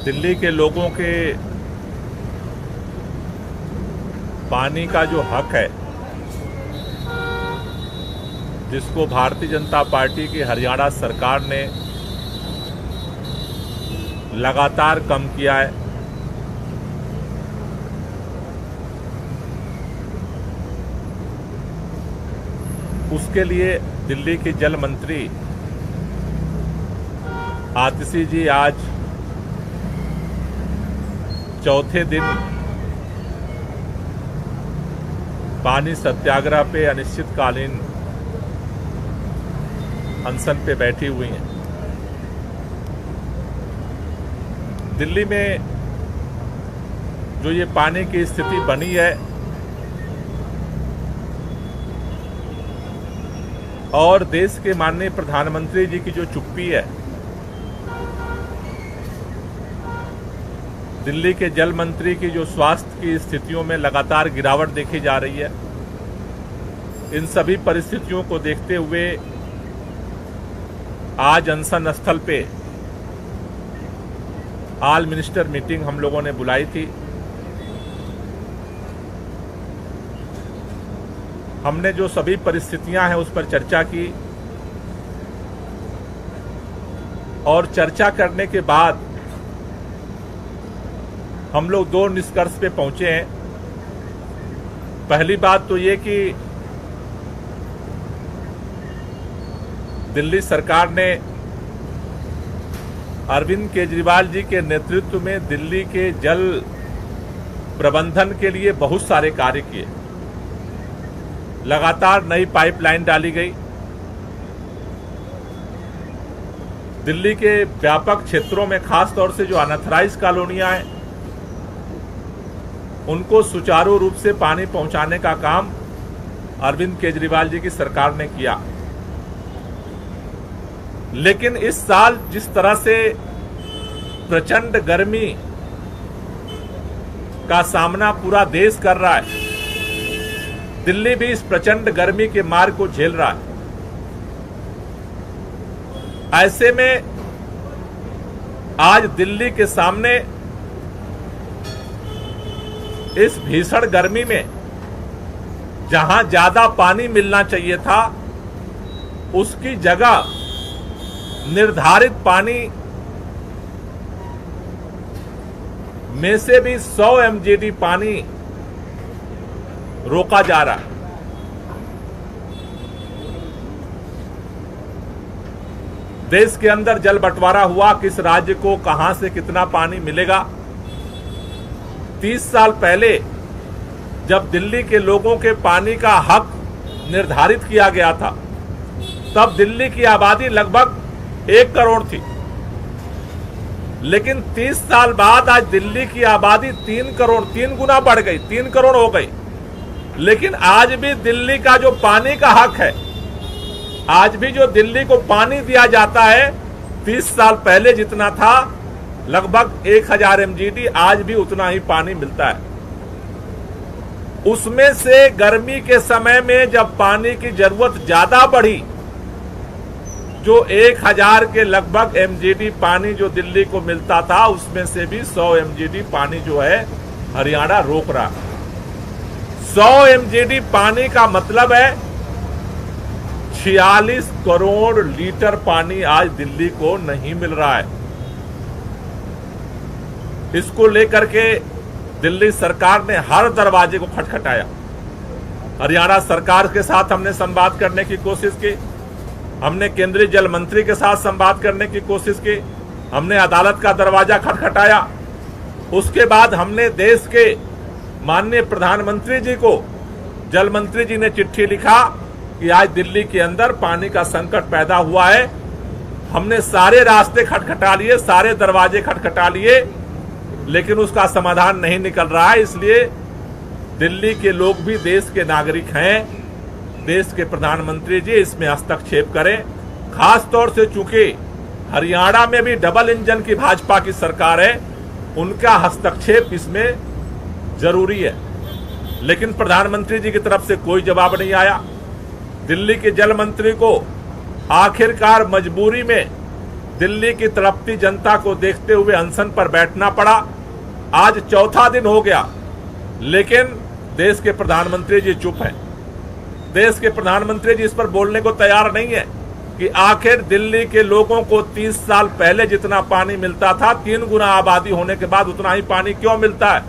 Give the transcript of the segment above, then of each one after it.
दिल्ली के लोगों के पानी का जो हक है, जिसको भारतीय जनता पार्टी की हरियाणा सरकार ने लगातार कम किया है, उसके लिए दिल्ली के जल मंत्री आतिशी जी आज चौथे दिन पानी सत्याग्रह पे अनिश्चितकालीन अनशन पे बैठी हुई हैं। दिल्ली में जो ये पानी की स्थिति बनी है और देश के माननीय प्रधानमंत्री जी की जो चुप्पी है, दिल्ली के जल मंत्री की जो स्वास्थ्य की स्थितियों में लगातार गिरावट देखी जा रही है, इन सभी परिस्थितियों को देखते हुए आज अनशन स्थल पे ऑल मिनिस्टर मीटिंग हम लोगों ने बुलाई थी। हमने जो सभी परिस्थितियां हैं उस पर चर्चा की और चर्चा करने के बाद हम लोग दो निष्कर्ष पे पहुंचे हैं। पहली बात तो ये कि दिल्ली सरकार ने अरविंद केजरीवाल जी के नेतृत्व में दिल्ली के जल प्रबंधन के लिए बहुत सारे कार्य किए। लगातार नई पाइपलाइन डाली गई। दिल्ली के व्यापक क्षेत्रों में खास तौर से जो अनऑथराइज्ड कॉलोनियां हैं, उनको सुचारू रूप से पानी पहुंचाने का काम अरविंद केजरीवाल जी की सरकार ने किया। लेकिन इस साल जिस तरह से प्रचंड गर्मी का सामना पूरा देश कर रहा है, दिल्ली भी इस प्रचंड गर्मी के मार को झेल रहा है। ऐसे में आज दिल्ली के सामने इस भीषण गर्मी में जहां ज्यादा पानी मिलना चाहिए था, उसकी जगह निर्धारित पानी में से भी 100 MGD पानी रोका जा रहा है। देश के अंदर जल बंटवारा हुआ, किस राज्य को कहां से कितना पानी मिलेगा। 30 साल पहले जब दिल्ली के लोगों के पानी का हक निर्धारित किया गया था, तब दिल्ली की आबादी लगभग 1 करोड़ थी। लेकिन 30 साल बाद आज दिल्ली की आबादी 3 करोड़, 3 गुना बढ़ गई, 3 करोड़ हो गई। लेकिन आज भी दिल्ली का जो पानी का हक है, आज भी जो दिल्ली को पानी दिया जाता है, 30 साल पहले जितना था लगभग 1000 MGD, आज भी उतना ही पानी मिलता है। उसमें से गर्मी के समय में जब पानी की जरूरत ज्यादा बढ़ी, जो 1000 के लगभग MGD पानी जो दिल्ली को मिलता था, उसमें से भी 100 MGD पानी जो है हरियाणा रोक रहा है। 100 MGD पानी का मतलब है 46 करोड़ लीटर पानी आज दिल्ली को नहीं मिल रहा है। इसको लेकर के दिल्ली सरकार ने हर दरवाजे को खटखटाया। हरियाणा सरकार के साथ हमने संवाद करने की कोशिश की, हमने केंद्रीय जल मंत्री के साथ संवाद करने की कोशिश की, हमने अदालत का दरवाजा खटखटाया। उसके बाद हमने देश के माननीय प्रधानमंत्री जी को, जल मंत्री जी ने चिट्ठी लिखा कि आज दिल्ली के अंदर पानी का संकट पैदा हुआ है। हमने सारे रास्ते खटखटा लिए, सारे दरवाजे खटखटा लिए, लेकिन उसका समाधान नहीं निकल रहा है। इसलिए दिल्ली के लोग भी देश के नागरिक हैं। देश के प्रधानमंत्री जी इसमें हस्तक्षेप करें। खास तौर से चूंकि हरियाणा में भी डबल इंजन की भाजपा की सरकार है, उनका हस्तक्षेप इसमें जरूरी है। लेकिन प्रधानमंत्री जी की तरफ से कोई जवाब नहीं आया। दिल्ली के जल मंत्री को आखिरकार मजबूरी में दिल्ली की तड़पती जनता को देखते हुए अनशन पर बैठना पड़ा। आज चौथा दिन हो गया, लेकिन देश के प्रधानमंत्री जी चुप हैं। देश के प्रधानमंत्री जी इस पर बोलने को तैयार नहीं है कि आखिर दिल्ली के लोगों को 30 साल पहले जितना पानी मिलता था, 3 गुना आबादी होने के बाद उतना ही पानी क्यों मिलता है?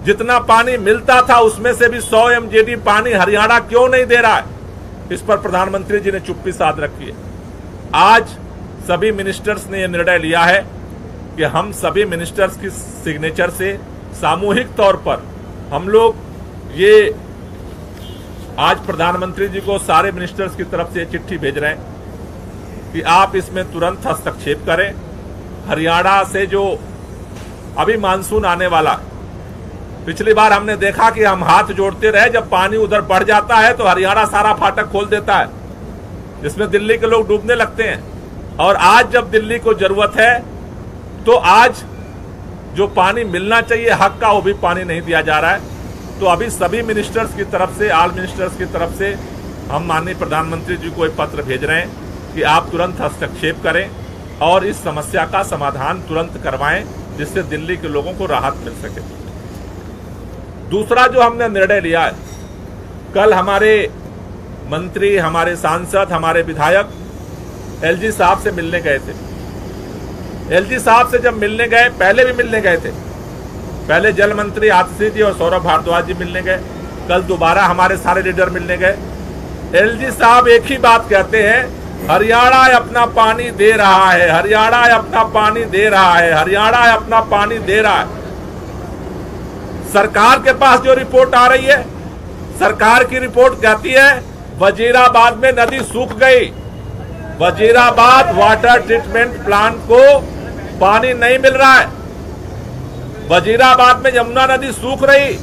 जितना पानी मिलता था उसमें से भी 100 MGD पानी हरियाणा क्यों नहीं दे रहा है? इस पर प्रधानमंत्री जी ने चुप्पी साध रखी है। आज सभी मिनिस्टर्स ने यह निर्णय लिया है कि हम सभी मिनिस्टर्स की सिग्नेचर से सामूहिक तौर पर हम लोग ये आज प्रधानमंत्री जी को सारे मिनिस्टर्स की तरफ से चिट्ठी भेज रहे हैं कि आप इसमें तुरंत हस्तक्षेप करें। हरियाणा से जो अभी मानसून आने वाला, पिछली बार हमने देखा कि हम हाथ जोड़ते रहे, जब पानी उधर बढ़ जाता है तो हरियाणा सारा फाटक खोल देता है, जिसमें दिल्ली के लोग डूबने लगते हैं। और आज जब दिल्ली को जरूरत है तो आज जो पानी मिलना चाहिए हक का, वो भी पानी नहीं दिया जा रहा है। तो अभी सभी मिनिस्टर्स की तरफ से, ऑल मिनिस्टर्स की तरफ से हम माननीय प्रधानमंत्री जी को एक पत्र भेज रहे हैं कि आप तुरंत हस्तक्षेप करें और इस समस्या का समाधान तुरंत करवाएं, जिससे दिल्ली के लोगों को राहत मिल सके। दूसरा जो हमने निर्णय लिया है, कल हमारे मंत्री, हमारे सांसद, हमारे विधायक एलजी साहब से मिलने गए थे। एलजी साहब से जब मिलने गए, पहले भी मिलने गए थे, पहले जल मंत्री आतिशी जी और सौरभ भारद्वाज जी मिलने गए, कल दोबारा हमारे सारे लीडर मिलने गए। एलजी साहब एक ही बात कहते हैं, हरियाणा अपना पानी दे रहा है, हरियाणा अपना पानी दे रहा है, हरियाणा अपना पानी दे रहा है। सरकार के पास जो रिपोर्ट आ रही है, सरकार की रिपोर्ट कहती है वजीराबाद में नदी सूख गई, वजीराबाद वाटर ट्रीटमेंट प्लांट को पानी नहीं मिल रहा है, वजीराबाद में यमुना नदी सूख रही,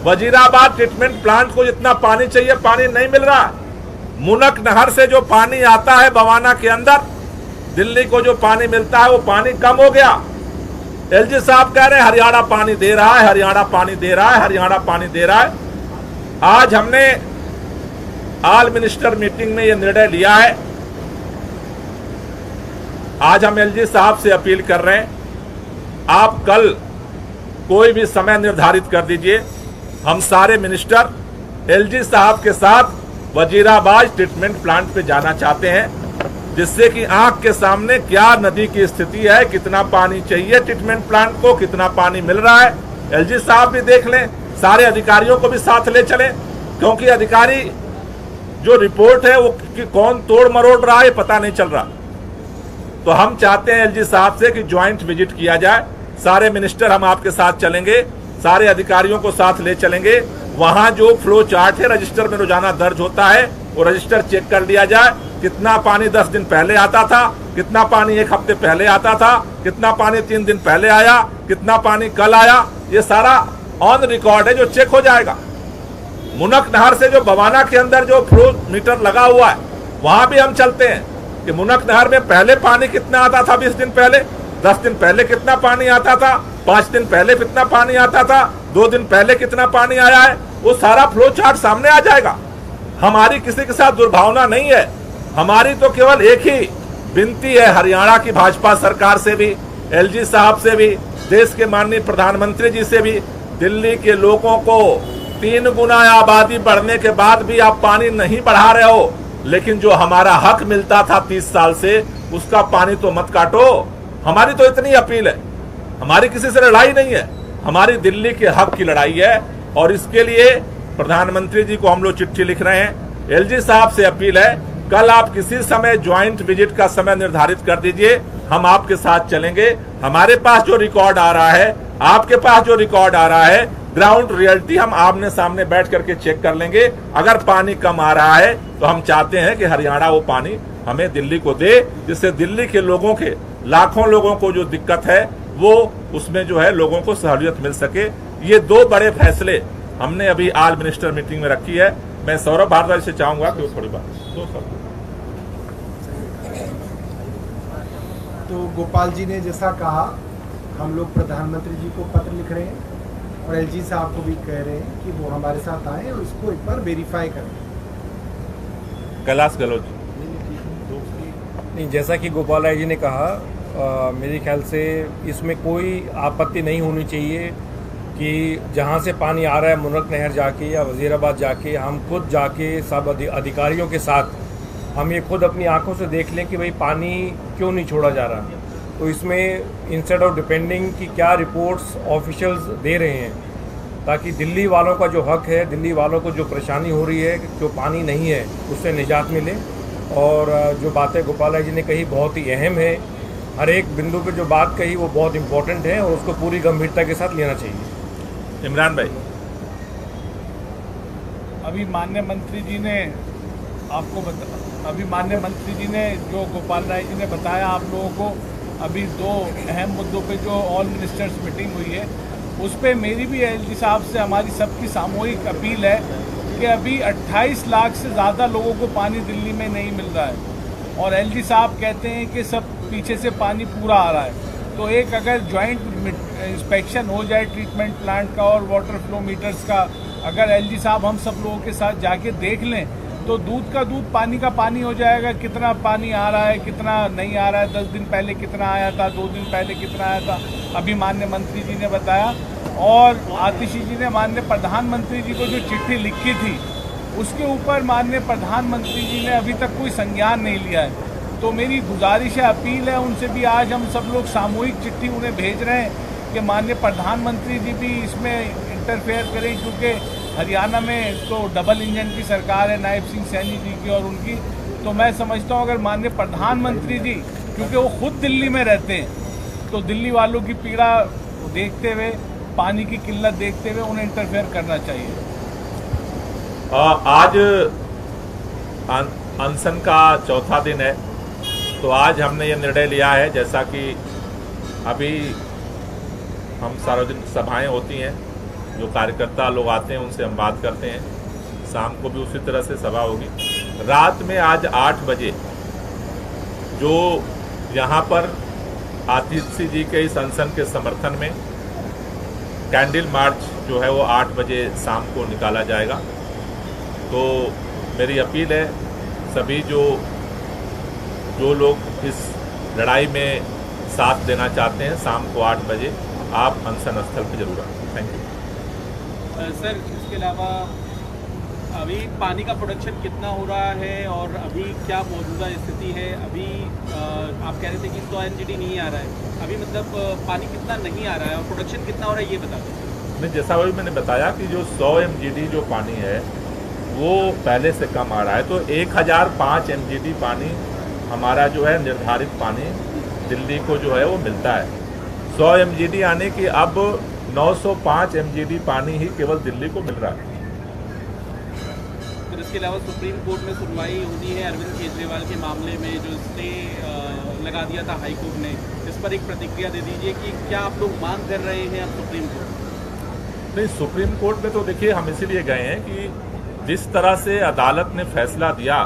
वजीराबाद ट्रीटमेंट प्लांट को जितना पानी चाहिए पानी नहीं मिल रहा। मुनक नहर से जो पानी आता है बवाना के अंदर, दिल्ली को जो पानी मिलता है वो पानी कम हो गया। एलजी साहब कह रहे हैं हरियाणा पानी दे रहा है, हरियाणा पानी दे रहा है, हरियाणा पानी दे रहा है। आज हमने ऑल मिनिस्टर मीटिंग में यह निर्णय लिया है। आज हम एलजी साहब से अपील कर रहे हैं, आप कल कोई भी समय निर्धारित कर दीजिए, हम सारे मिनिस्टर एलजी साहब के साथ वजीराबाद ट्रीटमेंट प्लांट पे जाना चाहते हैं, जिससे कि आंख के सामने क्या नदी की स्थिति है, कितना पानी चाहिए ट्रीटमेंट प्लांट को, कितना पानी मिल रहा है, एलजी साहब भी देख लें, सारे अधिकारियों को भी साथ ले चलें, क्योंकि अधिकारी जो रिपोर्ट है वो कि कौन तोड़ मरोड़ रहा है पता नहीं चल रहा। तो हम चाहते हैं एलजी साहब से कि ज्वाइंट विजिट किया जाए, सारे मिनिस्टर हम आपके साथ चलेंगे, सारे अधिकारियों को साथ ले चलेंगे, वहां जो फ्लो चार्ट है रजिस्टर में रोजाना दर्ज होता है, वो रजिस्टर चेक कर लिया जाए, कितना पानी 10 दिन पहले आता था, कितना पानी 1 हफ्ते पहले आता था, कितना पानी 3 दिन पहले आया, कितना पानी कल आया, ये सारा ऑन रिकॉर्ड है जो चेक हो जाएगा। मुनक नहर से जो बवाना के अंदर जो फ्लो मीटर लगा हुआ है, वहां भी हम चलते हैं कि मुनक नहर में पहले पानी कितना आता था, 20 दिन पहले, 10 दिन पहले कितना पानी आता था, 5 दिन पहले कितना पानी आता था, 2 दिन पहले कितना पानी आया है, वो सारा फ्लो चार्ट सामने आ जाएगा। हमारी किसी के साथ दुर्भावना नहीं है, हमारी तो केवल एक ही विनती है हरियाणा की भाजपा सरकार से भी, एलजी साहब से भी, देश के माननीय प्रधानमंत्री जी से भी, दिल्ली के लोगों को 3 गुना आबादी बढ़ने के बाद भी आप पानी नहीं बढ़ा रहे हो, लेकिन जो हमारा हक मिलता था 30 साल से, उसका पानी तो मत काटो। हमारी तो इतनी अपील है, हमारी किसी से लड़ाई नहीं है, हमारी दिल्ली के हक की लड़ाई है। और इसके लिए प्रधानमंत्री जी को हम लोग चिट्ठी लिख रहे हैं। एलजी साहब से अपील है, कल आप किसी समय ज्वाइंट विजिट का समय निर्धारित कर दीजिए, हम आपके साथ चलेंगे। हमारे पास जो रिकॉर्ड आ रहा है, आपके पास जो रिकॉर्ड आ रहा है, ग्राउंड रियलिटी हम आमने सामने बैठ करके चेक कर लेंगे। अगर पानी कम आ रहा है तो हम चाहते हैं कि हरियाणा वो पानी हमें दिल्ली को दे, जिससे दिल्ली के लोगों के, लाखों लोगों को जो दिक्कत है वो उसमें जो है लोगों को सहूलियत मिल सके। ये 2 बड़े फैसले हमने अभी ऑल मिनिस्टर मीटिंग में रखी है। मैं सौरभ भारद्वाज से चाहूंगा कि वो थोड़ी बात तो गोपाल जी ने जैसा कहा, हम लोग प्रधानमंत्री जी को पत्र लिख रहे हैं और एलजी साहब को भी कह रहे हैं कि वो हमारे साथ आए और इसको एक बार वेरीफाई करें। कैलाश गहलोत नहीं, जैसा कि गोपाल राय जी ने कहा, मेरे ख्याल से इसमें कोई आपत्ति नहीं होनी चाहिए कि जहाँ से पानी आ रहा है मुनक नहर जाके या वज़ीराबाद जाके हम खुद जाके सब अधिकारियों के साथ हम ये खुद अपनी आंखों से देख लें कि भाई पानी क्यों नहीं छोड़ा जा रहा। तो इसमें इंस्टेड ऑफ डिपेंडिंग कि क्या रिपोर्ट्स ऑफिशियल्स दे रहे हैं, ताकि दिल्ली वालों का जो हक है, दिल्ली वालों को जो परेशानी हो रही है, जो पानी नहीं है, उससे निजात मिले। और जो बातें गोपाल राय जी ने कही बहुत ही अहम है। हर एक बिंदु पे जो बात कही वो बहुत इम्पोर्टेंट है और उसको पूरी गंभीरता के साथ लेना चाहिए। इमरान भाई, अभी माननीय मंत्री जी ने माननीय मंत्री जी ने जो गोपाल राय जी ने बताया आप लोगों को, अभी दो अहम मुद्दों पे जो ऑल मिनिस्टर्स मीटिंग हुई है उस पे मेरी भी एलजी साहब से हमारी सबकी सामूहिक अपील है कि अभी 28 लाख से ज़्यादा लोगों को पानी दिल्ली में नहीं मिल रहा है और एलजी साहब कहते हैं कि सब पीछे से पानी पूरा आ रहा है। तो एक अगर जॉइंट इंस्पेक्शन हो जाए ट्रीटमेंट प्लांट का और वाटर फ्लो मीटर्स का, अगर एलजी साहब हम सब लोगों के साथ जाके देख लें तो दूध का दूध पानी का पानी हो जाएगा। कितना पानी आ रहा है, कितना नहीं आ रहा है, 10 दिन पहले कितना आया था, 2 दिन पहले कितना आया था, अभी माननीय मंत्री जी ने बताया। और आतिशी जी ने माननीय प्रधानमंत्री जी को जो चिट्ठी लिखी थी उसके ऊपर माननीय प्रधानमंत्री जी ने अभी तक कोई संज्ञान नहीं लिया है। तो मेरी गुजारिश है, अपील है उनसे भी, आज हम सब लोग सामूहिक चिट्ठी उन्हें भेज रहे हैं कि माननीय प्रधानमंत्री जी भी इसमें इंटरफेयर करें, क्योंकि हरियाणा में तो डबल इंजन की सरकार है नायब सिंह सैनी जी की और उनकी। तो मैं समझता हूँ अगर माननीय प्रधानमंत्री जी, क्योंकि वो खुद दिल्ली में रहते हैं, तो दिल्ली वालों की पीड़ा देखते हुए, पानी की किल्लत देखते हुए उन्हें इंटरफेयर करना चाहिए। आज अनशन का चौथा दिन है, तो आज हमने ये निर्णय लिया है, जैसा कि अभी हम सार्वजनिक सभाएं होती हैं, जो कार्यकर्ता लोग आते हैं उनसे हम बात करते हैं, शाम को भी उसी तरह से सभा होगी। रात में आज 8 बजे जो यहाँ पर आतिशी जी के इस अनशन के समर्थन में कैंडल मार्च जो है वो 8 बजे शाम को निकाला जाएगा। तो मेरी अपील है सभी जो लोग इस लड़ाई में साथ देना चाहते हैं, शाम को 8 बजे आप अनशन स्थल पर जरूर आएं। Thank you sir. इसके अलावा अभी पानी का प्रोडक्शन कितना हो रहा है और अभी क्या मौजूदा स्थिति है? अभी आप कह रहे थे कि 100 MGD नहीं आ रहा है, अभी मतलब पानी कितना नहीं आ रहा है और प्रोडक्शन कितना हो रहा है ये बता दें। नहीं, जैसा वही मैंने बताया कि जो 100 MGD जो पानी है वो पहले से कम आ रहा है, तो 1005 MGD पानी हमारा जो है निर्धारित पानी दिल्ली को जो है वो मिलता है। 100 MGD आने की अब 905 MGD पानी ही केवल दिल्ली को मिल रहा है। फिर इसके अलावा सुप्रीम कोर्ट में सुनवाई होनी है अरविंद केजरीवाल के मामले में, जो स्टे लगा दिया था हाई कोर्ट ने, इस पर एक प्रतिक्रिया दे दीजिए कि क्या आप लोग मांग कर रहे हैं अब सुप्रीम कोर्ट? नहीं, सुप्रीम कोर्ट में तो देखिए हम इसीलिए गए हैं कि जिस तरह से अदालत ने फैसला दिया,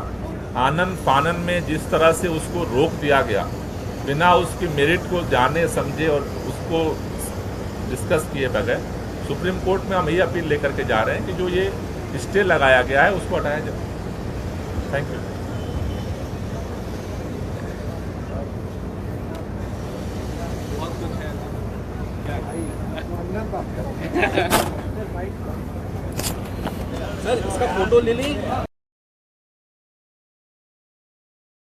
आनन फानन में जिस तरह से उसको रोक दिया गया, बिना उसकी मेरिट को जाने समझे और उसको डिस्कस किए बगैर, सुप्रीम कोर्ट में हम यही अपील लेकर के जा रहे हैं कि जो ये स्टे लगाया गया है उसको हटाया जाए। Thank you. बहुत कुछ है सर सर, इसका फोटो ले लें।